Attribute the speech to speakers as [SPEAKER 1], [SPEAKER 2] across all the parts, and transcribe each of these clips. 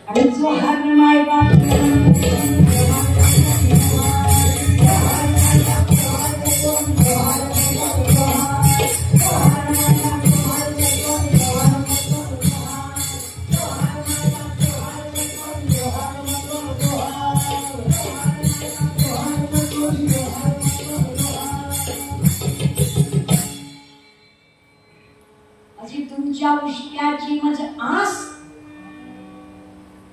[SPEAKER 1] आणि जो हार माय बाप अजी तुमच्या उष्ट्याची मज आस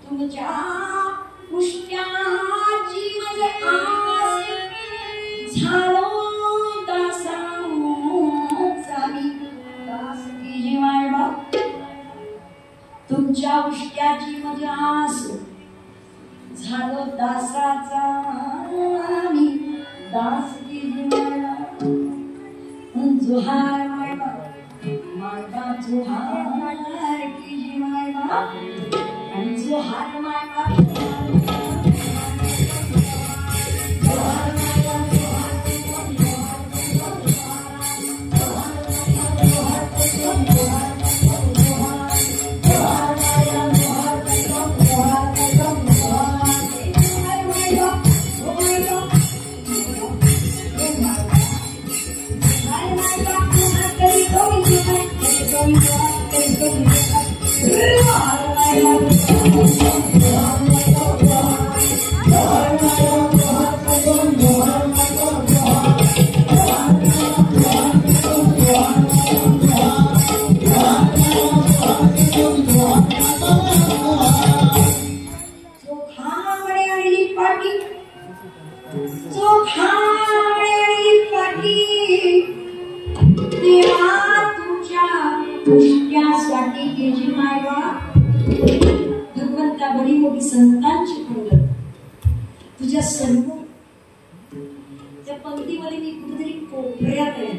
[SPEAKER 1] तुमच्या उष्ट्याची मज आस झालो दासाचा मी दास की माय बाप तुमच्या उष्ट्याची मज आस झालो दासाचा मी दास की माय बाप जुहार माय बाप माय बाप जुहार की माय बाप आणि जुहार माय बाप उष्ट्यासाठी गेली माय बाप भगवंता बरी मोठी संतांची पंगत तुझ्या सर्व त्या पंक्तीमध्ये मी कुठेतरी कोपऱ्यात आहे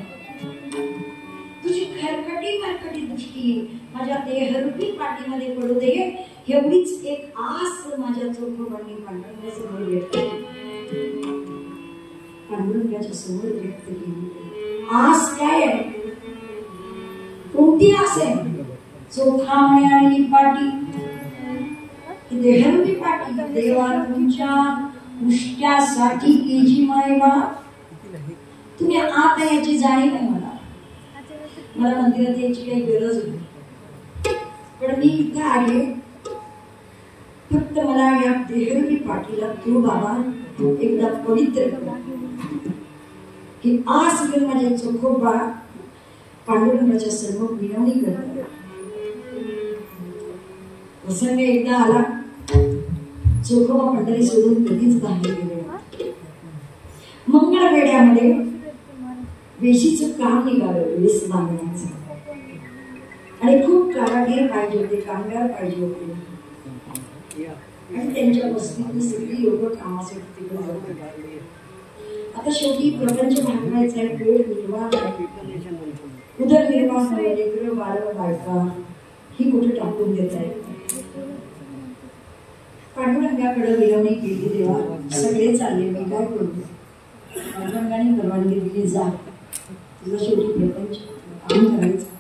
[SPEAKER 1] तुझी खरकटी खरकटी दृष्टी माझ्या देहरूपी पाठीमध्ये पडू दे एवढीच एक आस माझ्या चोखोबांनी पांडुरंगाच्या समोर व्यक्त केली पांडुरंगाच्या समोर व्यक्त केली आस काय आहे कोणती असे चोखा म्हणे आणि पाटी देहरूपी पाटी देवा तुमच्या उष्ट्यासाठी केजी माय बाप तुम्ही आता याची जाणीव आहे मला मंदिरात यायची काही गरज नाही पण मी इथं आले फक्त मला या देहरूपी पाटीला तू बाबा एकदा पवित्र कर की आज घेऊन माझ्या चोखोबा पांडुरंगाच्या सर्व विनवणी करतात प्रसंग एकदा आला चोखोबा पंढरी सोडून कधीच बाहेर गेले मंगळ वेड्यामध्ये वेशीचं काम निघालं वेस बांधण्याचं आणि खूप कारागीर पाहिजे होते कामगार पाहिजे होते आणि त्यांच्या वस्तीतली सगळी लोक कामासाठी तिकडे आता शेवटी प्रपंच भागवायचा आहे वेळ निर्वाह उदरनिर्वाह लेकरं बाळं बायका ही कुठे टाकून देत आहे पांडुरंगाकडे विनवणी केली देवा सगळे चालले मी काय करू पांडुरंगाने परवानगी दिली जा तुझं शेवटी प्रपंच काम करायचं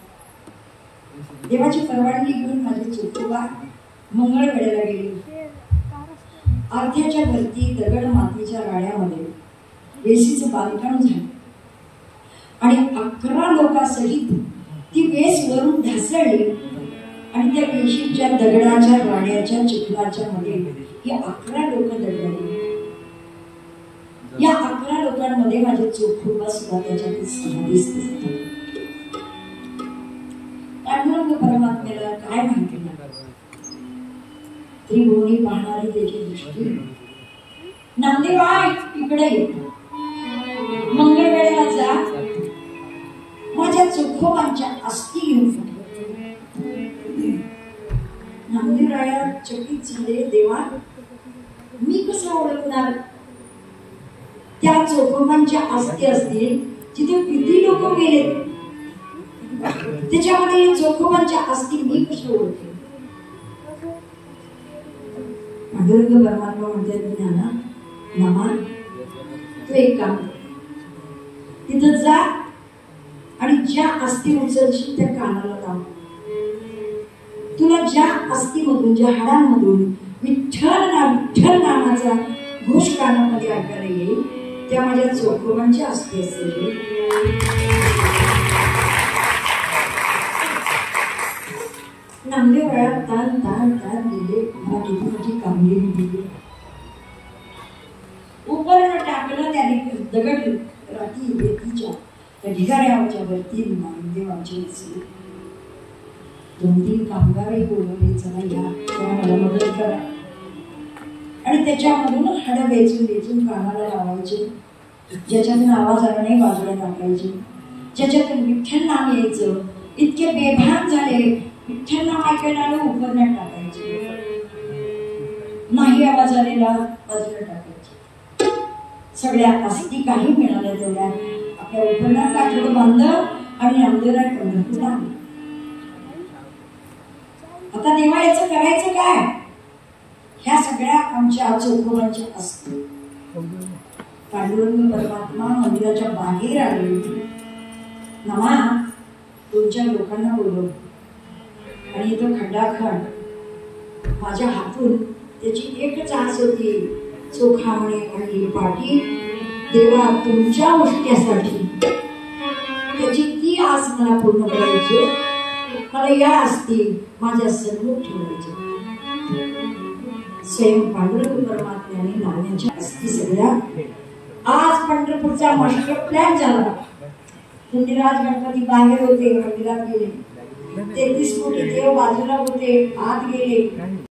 [SPEAKER 1] देवाची परवानगी घेऊन माझी चोखोबा मंगळवेढ्याला गेली अर्ध्याच्या भरती दगड मातीच्या राड्यामध्ये वेशीचं बांधकाम झालं आणि 11 लोकांसहित ती वेस वरून ढासळली आणि त्या वेशीच्या दगडाच्या राड्याच्या चिखलाच्या मध्ये ही 11 लोक दडली या 11 लोकांमध्ये माझे चोखोबा सुद्धा त्याच्यात समाधीस्थ झाले पांडुरंग परमात्म्याला काय माहिती त्रिभुवनी पाहणारी त्याची दृष्टी नामदेवाय इकडे मंगळवेळेला जा माझ्या चोखोबांच्या अस्थी घेऊन नामदेवराया चकित झाले देवा मी कसं ओळखणार त्या चोखोबांच्या अस्थी असतील जिथे किती लोक गेले त्याच्यामध्ये चोखोबांच्या अस्थी मी कशी ओळखेन पांडुरंग परमात्मा म्हणतात ज्ञाना नामा तू एक काम तिथं जा आणि ज्या अस्थी उचलशील त्या कानाला लाव तुला ज्या अस्थिमधून, ज्या हाडांमधून विठ्ठल नामाचा घोष कानामध्ये ऐकायला येईल त्या माझ्या चोखोबांच्या अस्थी असेल. नामदेव वयात तान तान तान दिले, मला किती मोठी कामगिरी दिली. उपरण टाकलं त्याने दगड राती रेतीच्या त्या ढिगाऱ्याच्या वरती नामदेवांची असली. 2-3 कामगारही बोलवले, चला या, तेव्हा मला मदत करा. आणि त्याच्यामधून हाड वेचून कानाला लावायचे, ज्याच्यातून आवाज आला नाही बाजूला टाकायचे, ज्याच्यातून विठ्ठल नाम यायचं. इतके बेभान झाले, विठ्ठल नाम ऐकायला आलं उपरण्यात टाकायचे, नाही आवाज आलेला बाजूला टाकायचे. सगळ्या अस्थी काही मिळाल्या तेवढ्या आपल्या उपरण्यात काठीवर बांधलं आणि नामदेवराय पंढरपूरला आणलं. आता देवा याचं करायचं काय? ह्या सगळ्या आमच्या चोखोबांच्या अस्थी. पांडुरंग परमात्मा मंदिराच्या बाहेर आले. नमा 2-4 लोकांना बोलव आणि इथं खंडाखंड माझ्या हातून त्याची एकच आस होती, चोखामणे आणि पाठी देवा तुमच्या उष्ट्यासाठी. त्याची ती आस मला पूर्ण करायची. मला या अस्थी माझ्या समोर ठेवायच्या. स्वयं पांडुरंग परमात्म्याने नाण्याच्या अस्थी सगळ्या आज पंढरपूरचा मास्टर प्लॅन झाला. पुण्यराज गणपती बाहेर होते, मंदिरात गेले. 33 कोटी देव बाजूला होते, आत गेले.